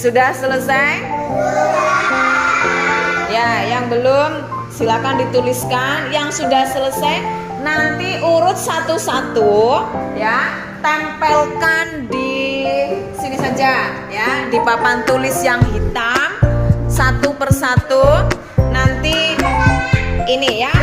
Sudah selesai? Ya, yang belum silakan dituliskan. Yang sudah selesai nanti urut satu-satu ya, tempelkan di sini saja ya, di papan tulis yang hitam satu persatu. Nanti ini ya.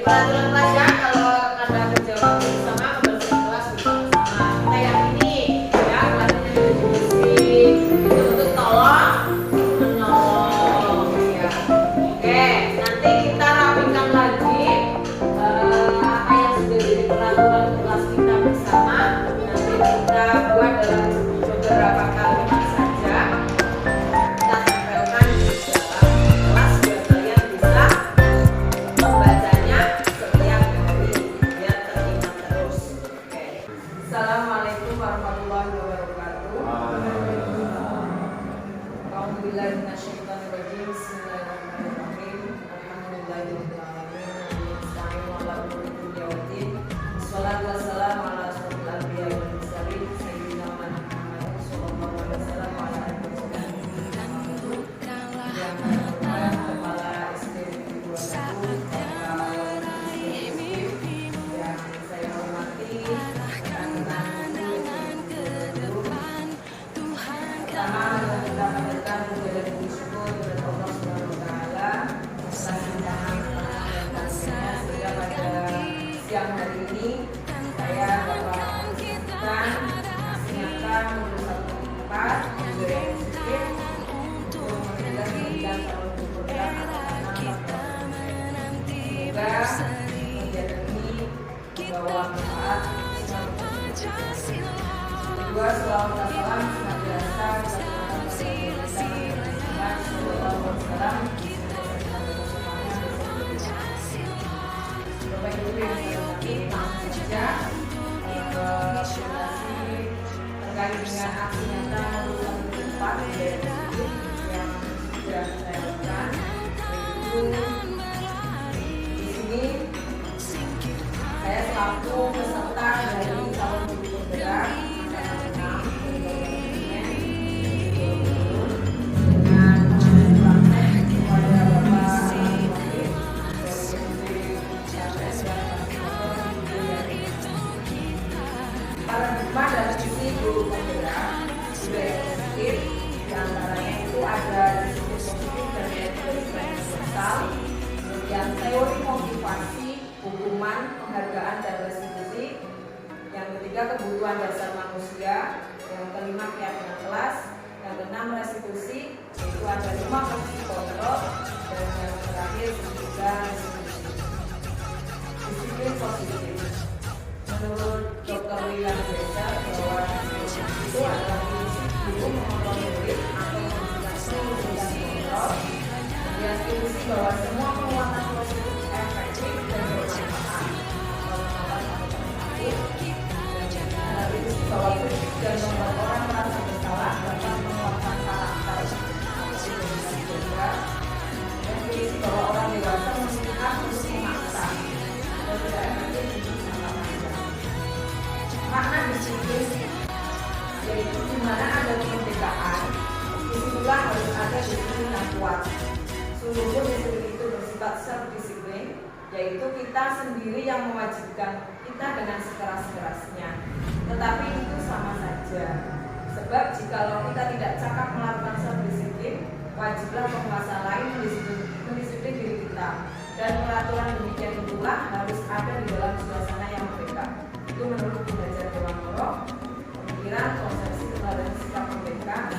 peraturan kelas ya, kalau ada kerjaan bersama kebersihan kelas bersama-sama. Kita yang ini ya, kelasnya diskusi itu untuk tolong menolong ya. Oke, nanti kita rapikan lagi apa yang sudah jadi peraturan kelas kita bersama. Nanti kita buat dalam beberapa kalimat saja. Kita tempelkan di dalam kelas biar kalian bisa membacanya setiap hari biar teringat terus. Oke. Assalamualaikum warahmatullahi wabarakatuh. A'udzubillahi minasyaitonirrajim. Bismillahirrahmanirrahim. Alhamdulillahirabbil alamin. Nasta'inu ala umuri dunya waddin. Wassalatu wassalamu ala asyrofil anbiya'i wal mursalin sayyidina Muhammadin sallallahu alaihi wasallam wa ala alihi wasallam. Yang terhormat Kepala SD Negeri 21 Bapak yang saya hormati rekan-rekan guru. Pertama, kita panjatkan puja dan puji syukur kepada Allah Subhanahu wa taala atas limpahan rahmat dan karunia sehingga pada siang hari ini saya dapat menyampaikan nomor 14 budaya positif untuk memberikan pendidikan calon guru program anak-anak. Semoga kegiatan ini membawa manfaat. Kedua, selamat salam senantiasa Bapak Ibu yang saya hormati, langsung saja terkait dengan aksi nyata nomor 14 yang sudah saya lakukan, yaitu di sini saya selaku peserta dari calon guru penggerak angkatan 6 dengan praktek kepada Bapak paradigma dan visi guru penggerak budaya positif, diantaranya itu ada disiplin positif dan disiplin sosial, kemudian teori motivasi, hukuman, penghargaan dan restitusi, yang ketiga kebutuhan dasar manusia, yang kelima keyakinan kelas, yang keenam restitusi, yaitu ada 5 fungsi kontrol, dan yang terakhir 3 restitusi. Disiplin positif. Menurut Dr. William Blaser bahwa itu adalah prinsip guru mengontrol murid atau memberikan seluruh dan kontrol. Kemudian prinsip bahwa semua penguatan positif efektif dan bermanfaat. Dan prinsip bahwa kritik dan membuat orang merasa bersalah dapat menguatkan karakter atau identitas. Dan prinsip bahwa orang dewasa memiliki hak untuk memaksa dan tidak efektif untuk jangka panjang. Makna disiplin yaitu di mana ada kemerdekaan, disitulah harus ada disiplin yang kuat. Sungguh disiplin itu bersifat self-disiplin, yaitu kita sendiri yang mewajibkan kita dengan sekeras-kerasnya. Tetapi itu sama saja, sebab jikalau kita tidak cakap melakukan self-disiplin, wajiblah penguasa lain mendisiplin diri kita. Dan peraturan demikian itulah harus ada di dalam suasana yang merdeka. Itu menurut Belajar Dewangoro, pemikiran konsepsi keteladanan sikap merdeka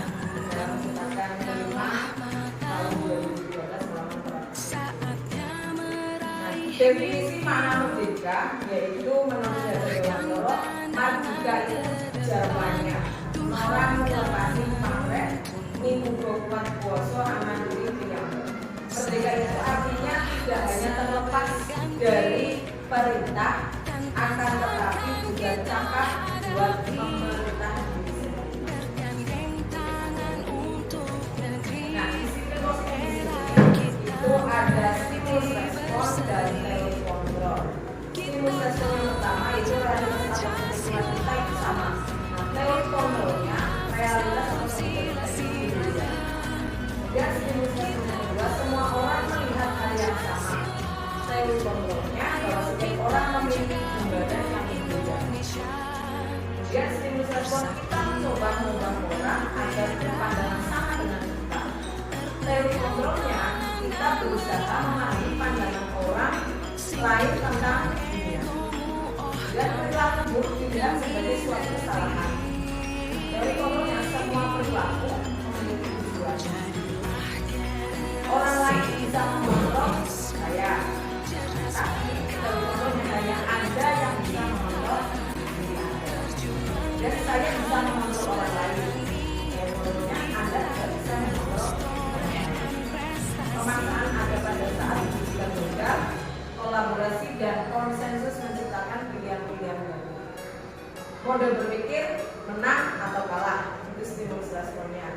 dalam cetakan kelima tahun 2013 halaman 400. Nah, definisi makna merdeka yaitu menurut Belajar Dewangoro, merdeka itu jawabannya orang melepasi pamrih, minggu kuat kuoso aman diri piyambak. Merdeka itu artinya tidak hanya terlepas dari perintah, akan tetapi juga cakap buat memerintah diri sendiri. Nah, disiplin positif itu ada stimulus respons dan teori kontrol. Stimulus respons yang pertama itu realitas atau kebutuhan kita itu sama. Nah, teori kontrolnya realitas atau kebutuhan kita itu berbeda. Kemudian stimulus respons yang kedua, semua orang melihat hal yang sama. Teori kontrolnya bahwa setiap orang memiliki gambaran yang berbeda. Kemudian stimulus respon kita mencoba mengubah orang agar berpandangan sama dengan kita. Teori kontrolnya kita berusaha memahami pandangan orang lain tentang dunia. Dan perilaku buruk dilihat sebagai suatu kesalahan. Dari kononnya semua perilaku memiliki tujuan. Orang lain bisa mengontrol saya, tapi dari kononnya hanya Anda yang bisa mengontrol diri Anda. Dan saya bisa mengontrol orang lain. Dari kononnya Anda tidak bisa mengontrol orang lain. Pemaksaan ada pada saat juga gagal, kolaborasi dan konsensus menciptakan pilihan-pilihan baru. Mode berpikir menang atau kalah, itu stimulus responnya.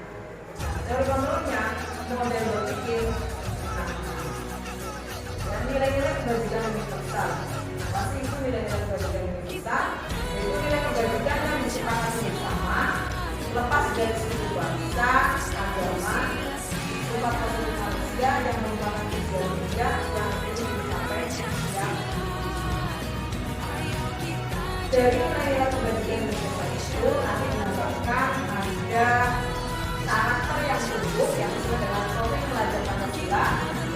Teori kontrolnya model berpikir menang. Dan nilai-nilai kebajikan universal. Pasti itu nilai-nilai kebajikan universal. Yaitu nilai kebajikan yang disepakati bersama, lepas dari suku bangsa, agama, sifat positif manusia yang merupakan tujuan bijak yang ingin dicapai yang dari nilai kebajikan universal itu nanti menambahkan ada karakter yang buruk yang sesuai dengan profil pelajar Pancasila,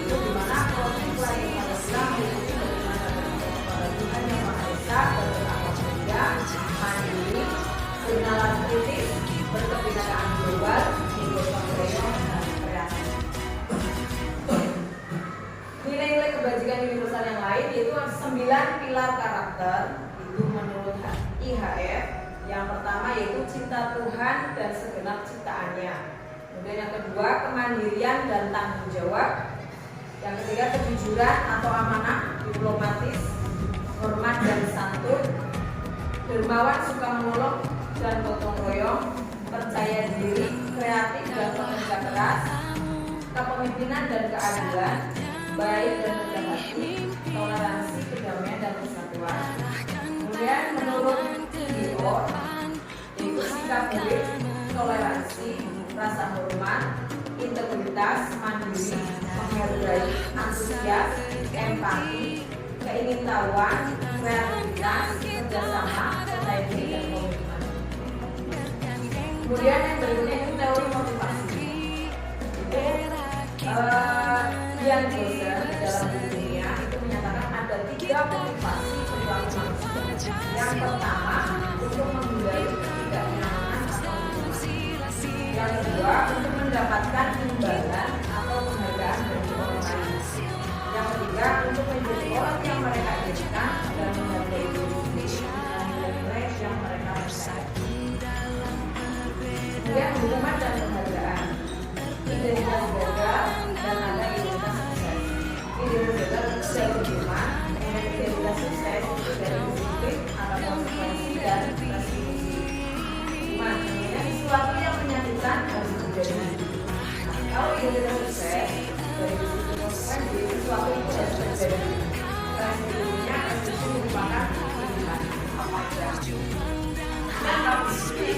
itu dimana profil pelajar Pancasila meliputi bagaimana kepada Tuhan yang Maha Esa, bertakwa mulia, mandiri, bernalar kritis, berkebinekaan global, gotong royong, dan kreatif. Nilai-nilai kebajikan universal yang lain yaitu 9 pilar karakter. Itu menurut IHF. Yang pertama yaitu cinta Tuhan dan segenap ciptaannya. Kemudian yang kedua kemandirian dan tanggung jawab. Yang ketiga kejujuran atau amanah, diplomatis, hormat dan santun, dermawan, suka menolong dan gotong royong, percaya diri, kreatif dan pekerja keras, kepemimpinan dan keadilan, baik dan rendah hati, toleransi, kedamaian dan persatuan. Kemudian menurut Giro, yaitu sikap murid, toleransi, rasa hormat, integritas, mandiri, menghargai, antusias, empati, keingintahuan, kreativitas, kerjasama, percaya diri dan komitmen. Kemudian yang berikutnya itu teori motivasi. Itu yang Goser dalam dunia itu menyatakan ada 3 motivasi perilaku manusia. Yang pertama untuk menghindari ketidaknyamanan atau hukuman. Yang kedua untuk mendapatkan imbalan atau penghargaan dari orang lain. Yang ketiga untuk menjadi orang yang mereka inginkan dan menghargai diri sendiri dengan nilai-nilai yang mereka percaya. Kemudian hukuman dan penghargaan. Identitas gagal dan ada identitas sukses. Identitas gagal itu dari hukuman, kemudian identitas sukses itu dari disiplin atau konsekuensi dan restitusi. Hukuman, kemudian sesuatu yang menyakitkan harus terjadi. Kalau identitas sukses dari disiplin konsekuensi, sesuatu itu harus terjadi. Restitusinya, restitusi merupakan pilihan apa saja. Dan kalau disiplin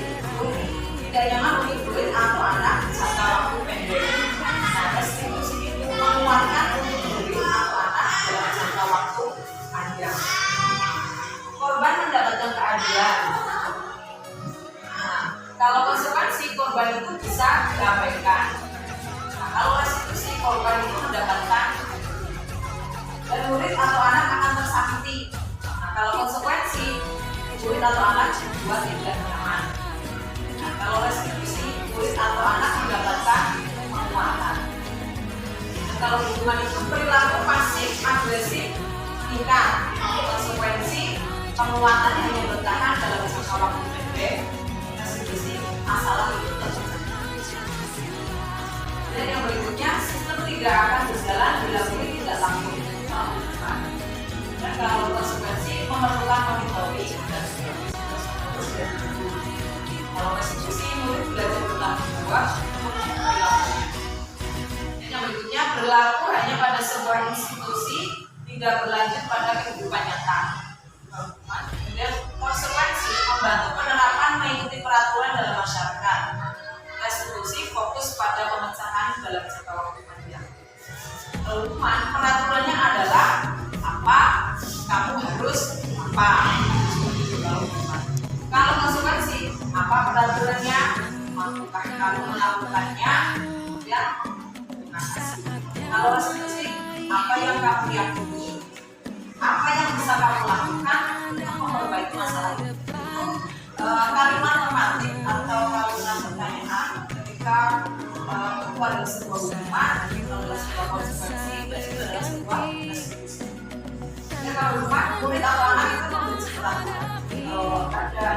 tidak nyaman untuk duit atau anak jangka waktu pendek. Nah, restitusi itu menguatkan untuk duit atau anak dalam jangka waktu panjang. Korban mendapatkan keadilan. Nah, kalau konsekuensi korban itu bisa diabaikan. Nah, kalau restitusi korban itu mendapatkan dan murid atau anak akan tersakiti. Nah, kalau konsekuensi murid atau anak dibuat tidak nyaman. Kalau restitusi, murid atau anak mendapatkan penguatan. Kalau hukuman itu perilaku pasif, agresif, tingkat. Konsekuensi, penguatan hanya bertahan dalam jangka waktu pendek. Restitusi, masalah itu terjadi. Dan yang berikutnya, sistem tidak akan berjalan bila murid tidak takut melakukan. Dan kalau konsekuensi, memerlukan monitoring dan seterusnya. Kalau restitusi, murid belajar bertanggung jawab untuk perilaku. Yang berikutnya berlaku hanya pada sebuah institusi, tidak berlanjut pada kehidupan nyata. Kemudian konsekuensi membantu penerapan mengikuti peraturan dalam masyarakat. Restitusi fokus pada pemecahan dalam jangka waktu panjang. Hukuman peraturannya adalah apa, kamu harus apa. Kalau konsekuensi, apa peraturannya, mampukah kamu melakukannya, ya terima kasih. Kalau restitusi, apa yang kamu yakini, bisa kamu lakukan untuk memperbaiki masalah itu kalimat normatif atau kalimat pertanyaan ketika ada sebuah hubungan, ada sebuah konsekuensi, dan itu adalah sebuah restitusi. Jadi kalau rumah, murid atau anak itu membenci peraturan. Kalau ada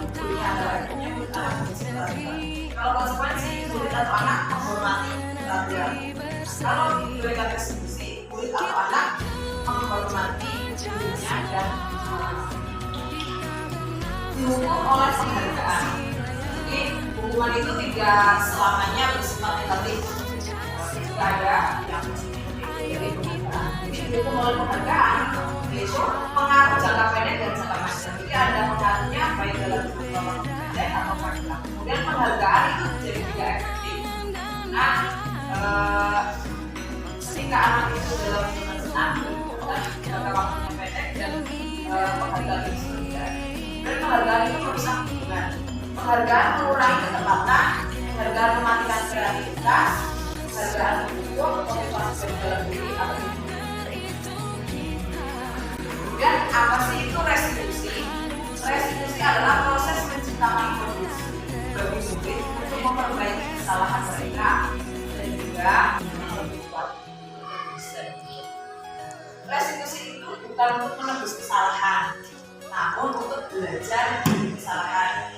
gurunya ada lainnya, murid anak membenci peraturan. Kalau konsekuensi, murid atau anak menghormati peraturan. Kalau diberikan restitusi, murid atau anak menghormati gurunya dan dihukum oleh penghargaan. Jadi hukuman itu tidak selamanya bersifat negatif. Jika ada yang dari penghargaan, jadi dihukum oleh penghargaan itu pengaruh jangka pendek dan jangka panjang. Jadi ada pengaruhnya baik dalam jangka pendek atau panjang. Kemudian penghargaan itu jadi tidak efektif. Nah, ketika anak itu dalam hubungan senang dan jangka waktunya pendek dan penghargaan itu tidak efektif. Dan penghargaan itu merusak hubungan. Penghargaan mengurangi ketepatan, penghargaan mematikan kreativitas, penghargaan membentuk motivasi dalam diri atau hidup. Kemudian apa sih itu restitusi? Restitusi adalah proses menciptakan kondisi bagi murid untuk memperbaiki kesalahan mereka dan juga lebih kuat. Restitusi itu bukan untuk menebus kesalahan, namun untuk belajar dari kesalahan.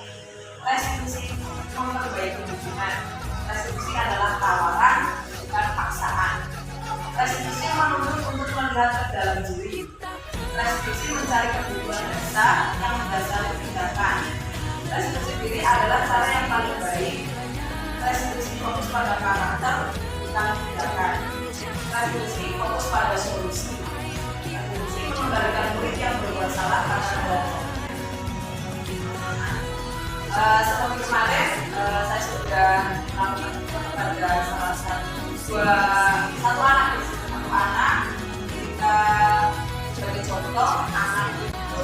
Restitusi itu memperbaiki hubungan. Restitusi adalah tawaran, bukan paksaan. Restitusi menuntut untuk melihat ke dalam diri. Restitusi mencari kebutuhan dasar yang mendasari tindakan. Restitusi diri adalah cara yang paling baik. Restitusi fokus pada karakter, bukan tindakan. Restitusi fokus pada solusi. Restitusi mengembalikan murid yang berbuat salah karena belajar. Seperti kemarin saya sudah melakukan kepada salah satu anak ketika sebagai contoh anak itu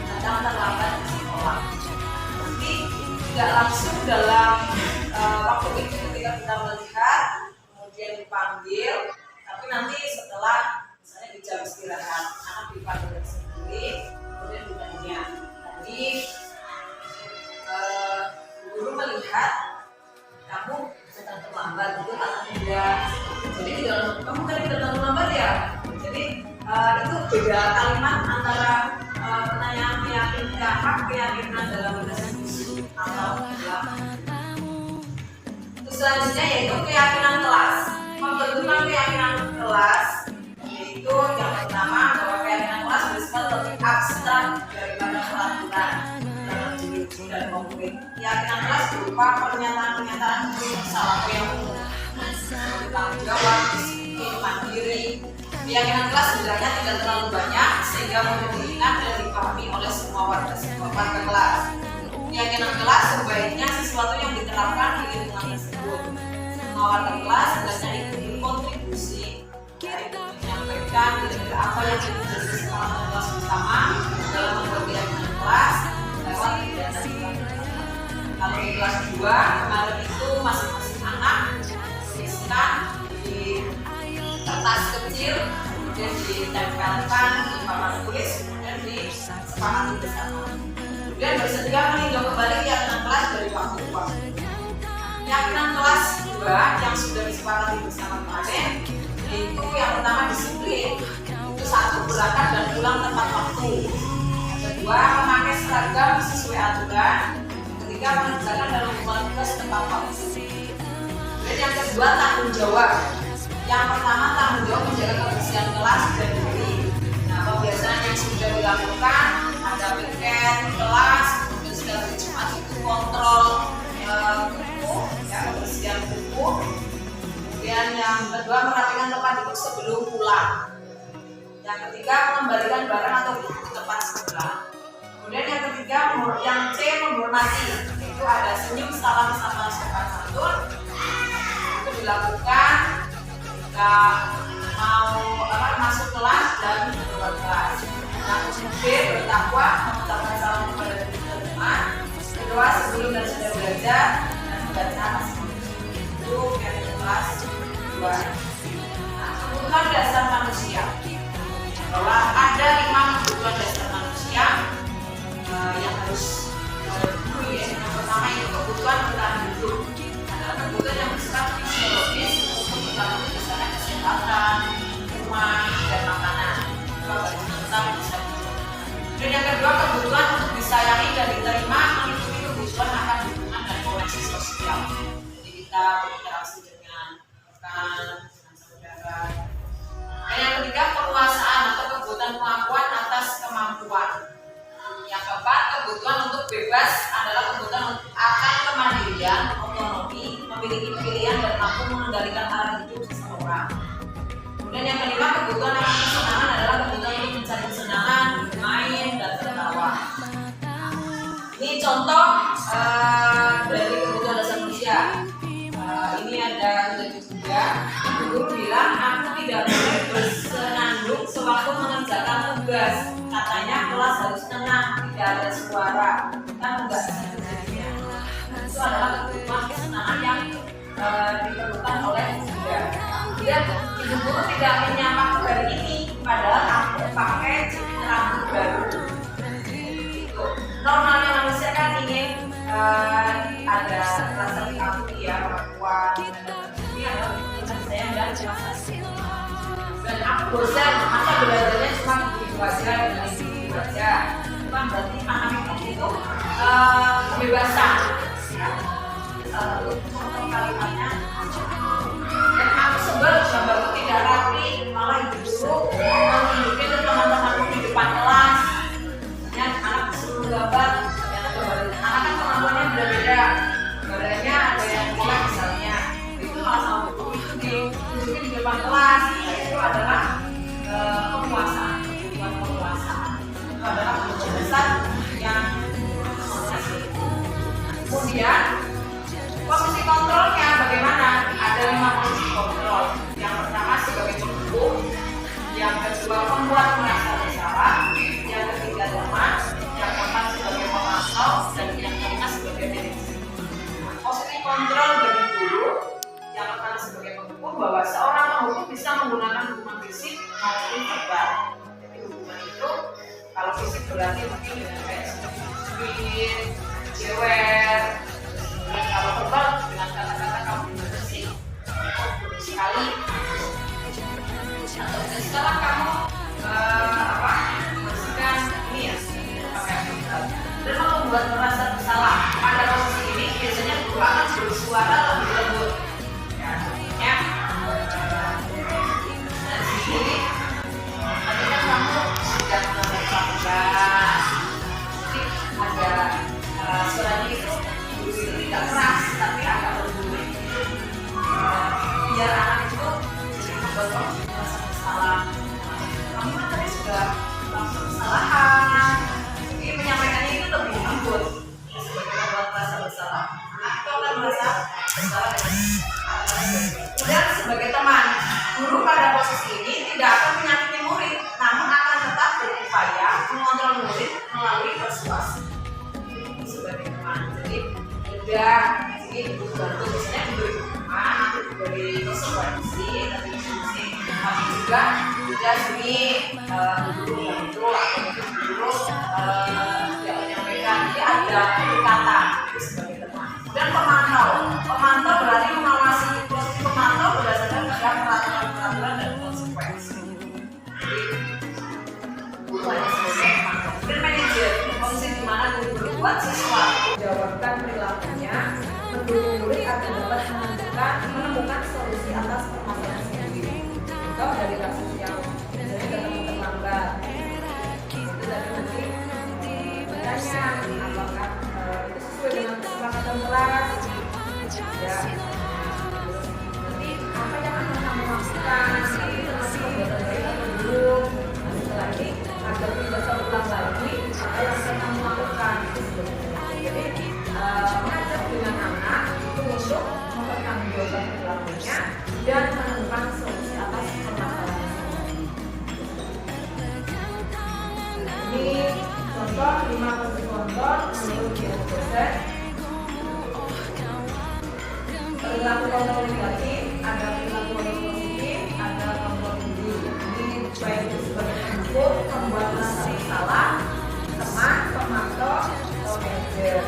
datang terlambat ke sekolah. Nanti tidak langsung dalam waktu itu ketika kita melihat kemudian dipanggil, tapi nanti setelah misalnya di jam istirahat anak dipanggil sendiri kemudian ditanya tadi guru melihat kamu datang terlambat itu atau tidak. Jadi di dalam kamu tadi datang terlambat ya. Jadi itu beda kalimat antara pertanyaan keyakinan dalam restitusi atau tidak. Terus selanjutnya yaitu keyakinan kelas. Pembentukan keyakinan kelas yaitu yang pertama bahwa keyakinan kelas bersifat lebih abstrak daripada peraturan. Dan konkret. Keyakinan kelas berupa pernyataan-pernyataan masalah yang umum, bertanggung jawab, disiplin, mandiri. Keyakinan kelas sebenarnya tidak terlalu banyak sehingga memungkinkan dan dipahami oleh semua warga kelas. Keyakinan kelas sebaiknya sesuatu yang diterapkan di lingkungan tersebut. Semua warga kelas hendaknya ikut berkontribusi, yaitu menyampaikan kira-kira apa yang menjadi kesepakatan kelas bersama dalam membuat keyakinan kelas. Kalau di kelas 2 kemarin itu masing-masing anak tuliskan di kertas kecil, kemudian ditempelkan di papan tulis, kemudian disepakati bersama. Kemudian bersedia meninjau kembali keyakinan kelas dari waktu ke waktu. Keyakinan kelas 2 yang sudah disepakati bersama kemarin yaitu yang pertama disiplin, itu 1 berangkat dan pulang tepat waktu. Kedua, memakai seragam sesuai aturan. Ketiga, mengerjakan dalam hubungan tugas tepat waktu. Dan yang kedua, tanggung jawab. Yang pertama, tanggung jawab menjaga kebersihan kelas dan diri. Nah, kebiasaan yang sudah dilakukan ada piket kelas, kemudian setiap hari Jumat itu kontrol buku, ya, kebersihan buku. Kemudian yang kedua, merapikan tempat duduk sebelum pulang. Yang ketiga, mengembalikan barang atau buku ke tempat semula. Kemudian yang ketiga, yang C, menghormati. Itu ada senyum, salam, sapa, sopan santun. Itu dilakukan ketika mau masuk kelas dan keluar kelas. Yang B, bertakwa, mengucapkan salam kepada teman-teman. Kedua, sebelum dan sudah belajar dan membaca itu yang kelas 2. Nah, kebutuhan dasar manusia bahwa berinteraksi dengan rekan, dengan saudara. Dan yang ketiga, penguasaan atau kebutuhan kemampuan atas kemampuan. Yang keempat, kebutuhan untuk bebas adalah kebutuhan akan kemandirian, otonomi, memiliki pilihan dan mampu mengendalikan arah hidup seseorang. Kemudian yang kelima, kebutuhan akan kesenangan adalah kebutuhan untuk mencari kesenangan, bermain, dan tertawa. Ini contoh dari kebutuhan dasar manusia. Ini ada juga guru bilang aku tidak boleh bersenandung sewaktu mengerjakan tugas. Katanya kelas harus tenang, tidak ada suara. Kan enggak sebenarnya. Itu adalah kebutuhan kesenangan yang diperlukan oleh juga. Kemudian ibu guru tidak menyapa hari ini, padahal aku pakai rambut baru. Normalnya manusia kan ingin ada rasa diakui ya, pengakuan. Ini adalah kebutuhan saya dan rasa. Dan aku bosan, masa belajarnya cuma begitu aja dengan itu aja. Bukan berarti anak itu kebebasan. Salah satu contoh kalimatnya. Dan aku sebel gambarku tidak rapi, malah ibu guru menunjukin ke teman-temanku di depan kelas. Ya, anak disuruh gambar, ternyata gambar anak kan kemampuannya beda-beda. Gambarnya ada yang gila misalnya, itu malah sama buku itu ditunjukin di depan kelas. Nah, itu adalah penguasaan, kebutuhan penguasaan. Itu adalah kebutuhan besar yang kemudian posisi kontrolnya bagaimana? Ada 5 posisi kontrol. Yang pertama sebagai pendukung, yang kedua membuat merasa bersalah, yang ketiga teman, yang keempat sebagai pemantau, dan yang kelima sebagai manajer. Posisi kontrol bagi guru, yang pertama sebagai pendukung bahwa seorang penghukum bisa menggunakan hukuman fisik maupun verbal. Jadi hukuman itu kalau fisik berarti mungkin dengan kayak spin, jewer. Kalau verbal dengan kata-kata kamu bersih, sekali. Setelah kamu bersihkan ini ya, pakai verbal dan membuat merasa bersalah. Pada posisi ini biasanya guru akan bersuara lebih lembut. Ya, dari sini ketika kamu sudah melakukan tugas, ada suaranya itu tidak keras tapi agak lembut. Biar anak itu jadi membuat merasa bersalah. Kamu kan tadi sudah melakukan kesalahan, jadi menyampaikannya itu lebih lembut sebagai membuat merasa bersalah. Anak itu akan merasa bersalah. Kemudian sebagai teman, guru pada posisi ini tidak akan menyakiti murid, namun akan tetap berupaya mengontrol murid melalui persuasi. Ini sebagai teman. Jadi jadi ibu bantu biasanya diberi hukuman atau diberi konsekuensi tapi juga diberi guru yang itu atau mungkin guru yang menyampaikan. Jadi ada kata sebagai teman. Dan pemantau berarti mengawasi. Posisi pemantau berdasarkan pada peraturan dan konsekuensi. Jadi guru hanya sebagai pemantau. Dan manajer, posisi di mana guru berbuat sesuatu, jawabkan perilakunya, mendukung murid agar dapat menemukan solusi atas permasalahan sendiri. Contoh dari kasus yang misalnya ketemu terlambat, itu dari nanti bertanya apakah itu sesuai dengan kesepakatan kelas, ya. Nanti apa yang akan kamu lakukan, nanti termasuk pembuatan baik atau belum. Nah, setelah ini agar tidak terulang lagi apa yang akan kamu lakukan. Jadi mengajak dengan anak itu untuk mempertanggungjawabkan perilakunya dan menemukan solusi atas permasalahan. Ini contoh 5 posisi kontrol menurut guru dosen. Perilaku kontrol negatif, ada perilaku kontrol positif, ada kontrol tinggi. Ini baik itu sebagai pendukung, membuat merasa bersalah, teman, pemantau, atau manajer.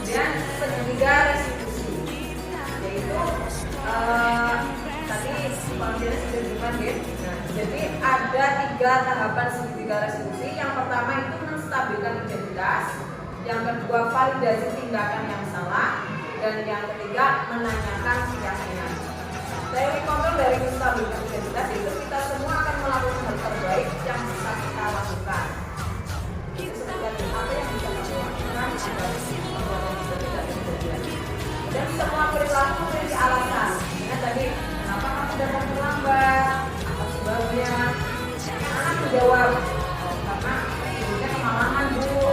Kemudian ketiga restitusi, yaitu tadi pengertiannya sudah diberikan ya. Nah, jadi ada 3 tahapan segitiga restitusi. Yang pertama itu menstabilkan identitas, yang kedua validasi tindakan yang salah, dan yang ketiga menanyakan keyakinan. Teori kontrol dari kestabilan identitas itu kita semua akan melakukan hal terbaik yang bisa kita lakukan. Seperti apa yang bisa kita lakukan agar tidak terjadi. Dan semua perilaku memiliki alasan. Ya, tadi kenapa kamu datang terlambat? Apa sebabnya? Anak menjawab karena ibunya kemalaman bu.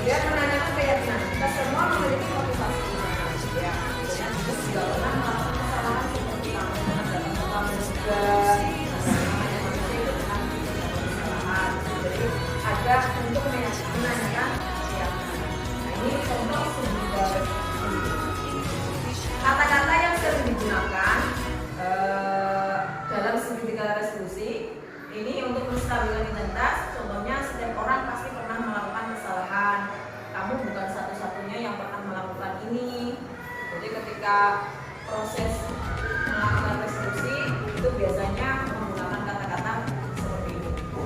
Dia menanyakan keyakinan. Kita semua memiliki motivasi. Ya, dan ibu juga pernah melakukan kesalahan seperti kamu pernah datang terlambat juga. Jadi ada untuk menanyakan keyakinan. Nah, ini contoh sebuah kata-kata yang sering digunakan dalam segitiga resolusi ini untuk menstabilkan identitas. Contohnya, setiap orang pasti pernah melakukan kesalahan. Kamu bukan satu-satunya yang pernah melakukan ini. Jadi ketika proses melakukan resolusi itu biasanya menggunakan kata-kata seperti itu.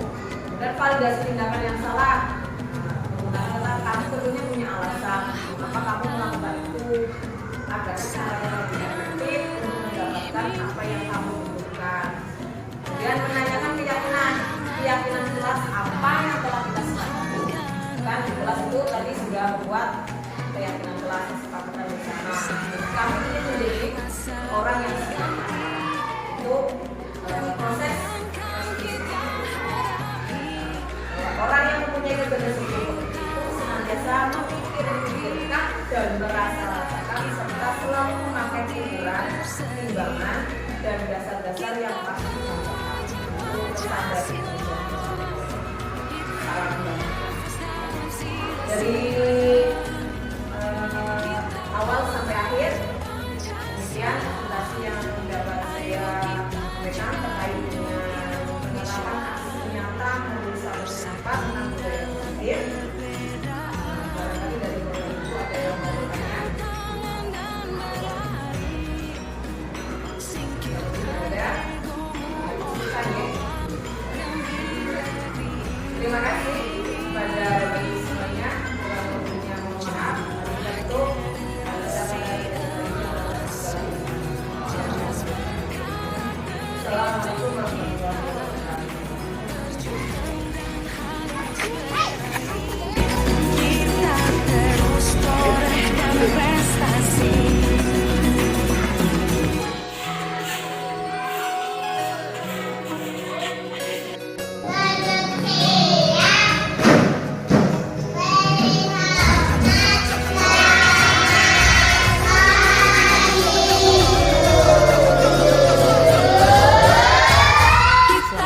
Dan validasi tindakan yang salah, menggunakan kata kamu tentunya punya alasan kenapa kamu melakukan itu, agar cara yang lebih efektif untuk mendapatkan apa yang kamu butuhkan. Kemudian menanyakan keyakinan jelas apa yang telah kita sepakati. Kan di kelas itu tadi sudah membuat keyakinan jelas kesepakatan bersama. Kami ingin menjadi orang yang sehat. Itu proses orang yang mempunyai kebenaran itu senantiasa memikirkan dan merasa-rasakan serta selalu memakai pikiran, timbangan, dan dasar-dasar yang pasti disampaikan. Itu standar dari awal sampai akhir. Kemudian presentasi yang dapat saya sampaikan terkait dengan pengalaman aksi nyata menulis sampah tentang budaya positif. Barangkali dari Bapak Ibu ada yang mau bertanya? Ada? Terima kasih kepada Bapak Ibu semuanya. Kurang lebihnya mohon maaf. Dan itu Assalamualaikum warahmatullahi wabarakatuh. Kita terus toreh dan prestasi. Kita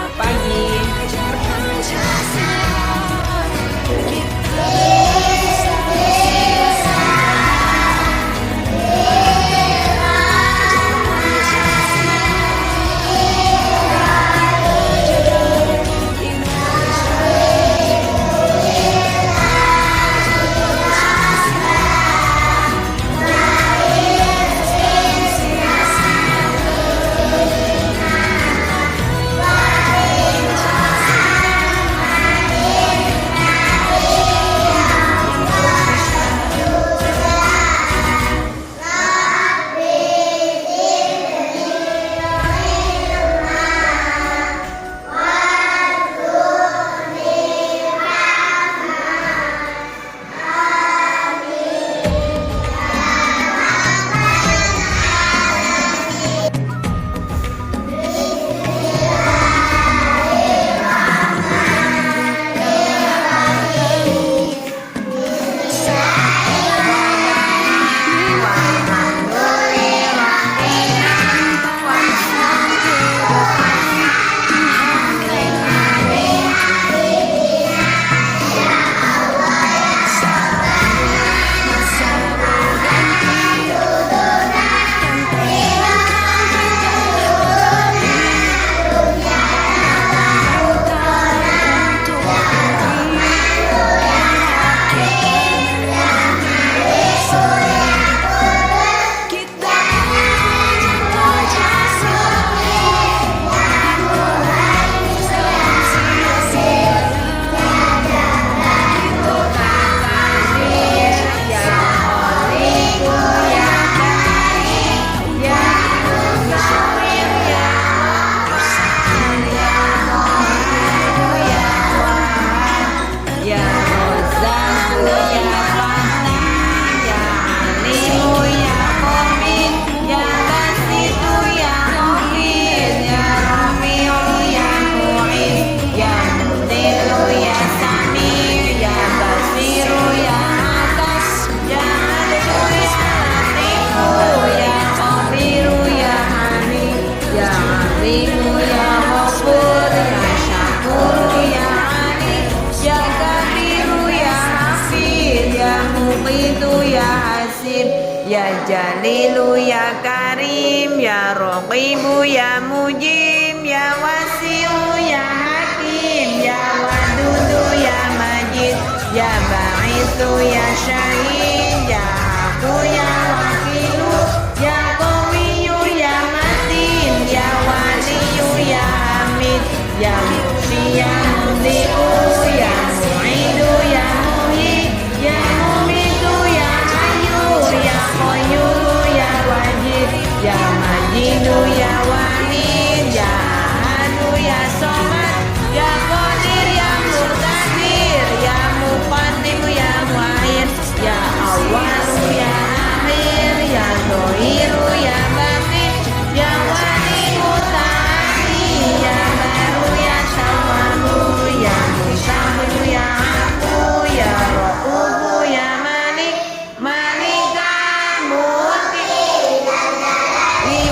Jalilu ya Karim, ya Raqibu ya Mujib, ya Wasiu ya Hakim, ya Wadudu ya Majid, ya Ba'ithu ya Syahid, ya Aku ya Wakilu, ya Qawiyu ya Matin, ya Waliyu ya Hamid, ya Muhyi ya Mubdi'u, ya Mu'idu ya Muhyi, ya Mumitu ya Hayyu, ya Qayyum ya Wajid, ya Majidu ya Wahid, ya Ahadu ya Somad, ya Qadir ya Muqtadir, ya Muqaddim ya Mu'akhir, ya Awwalu ya Akhir, ya Dhahiru ya Batin, ya Wali Muta'ali, ya Baru ya Tawwabu, ya Musahhiru ya Afu, ya Ra'ufu ya Malik, Malika Mulki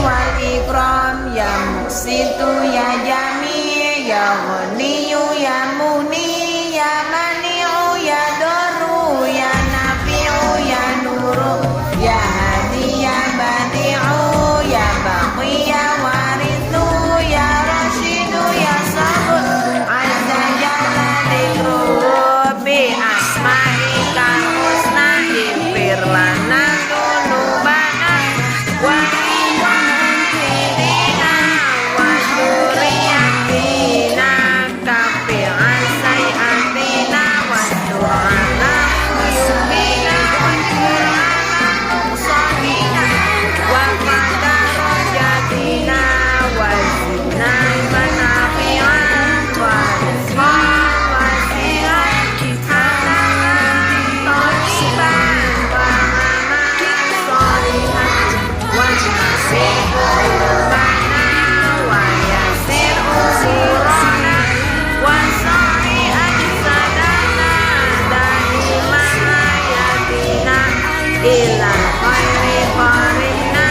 wal Ikram, ya Muqsitu ya Jami', ya Ghaniyu ya Muni, ya Mani'u ya Daru, ya Nafi'u ya Nuru, ya Hadi ya Badi'u, ya Baqi ya Warithu, ya Rashidu ya Sabur, Azza Jalla Dzikruhu bi asma'ikal husna, ighfir lana dzunubana wa liwalidina wa dzurriyyatina, kafi an sayyi'atina wa tur'ana uyubina wa tur'ana nuqsanina wa qadarajatina wa zidna manafi'an wa rizqan wasi'an halalan thayyiban wa amalan sholihan wa nasir qulubana wa yasir umurana wa sari ajsadana daiman hayatina ila khairi qarina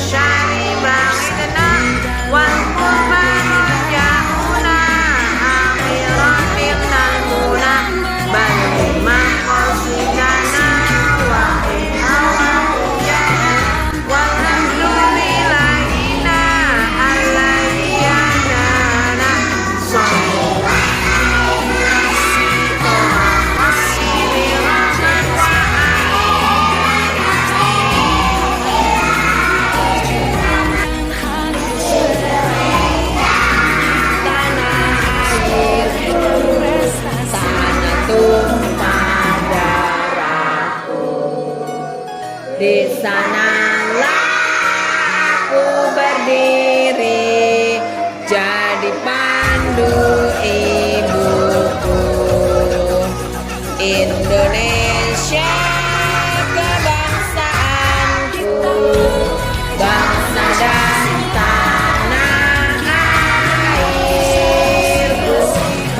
syari ba'idna wal qurban ja'una akhiran minal muna balima qasidana wa hawa hujana wal hamdulillahina alladhiyana tanah tumpah darahku, di sanalah aku berdiri jadi pandu ibuku. Indonesia kebangsaanku, bangsa dan tanah airku.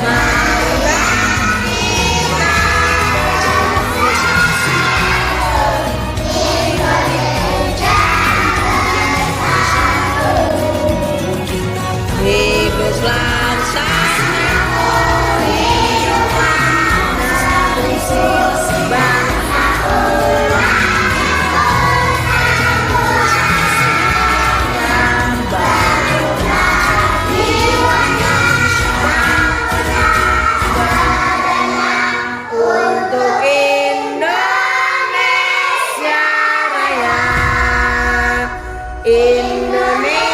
Marilah kita hiduplah tanahku, hiduplah untuk Indonesia Raya, Indonesia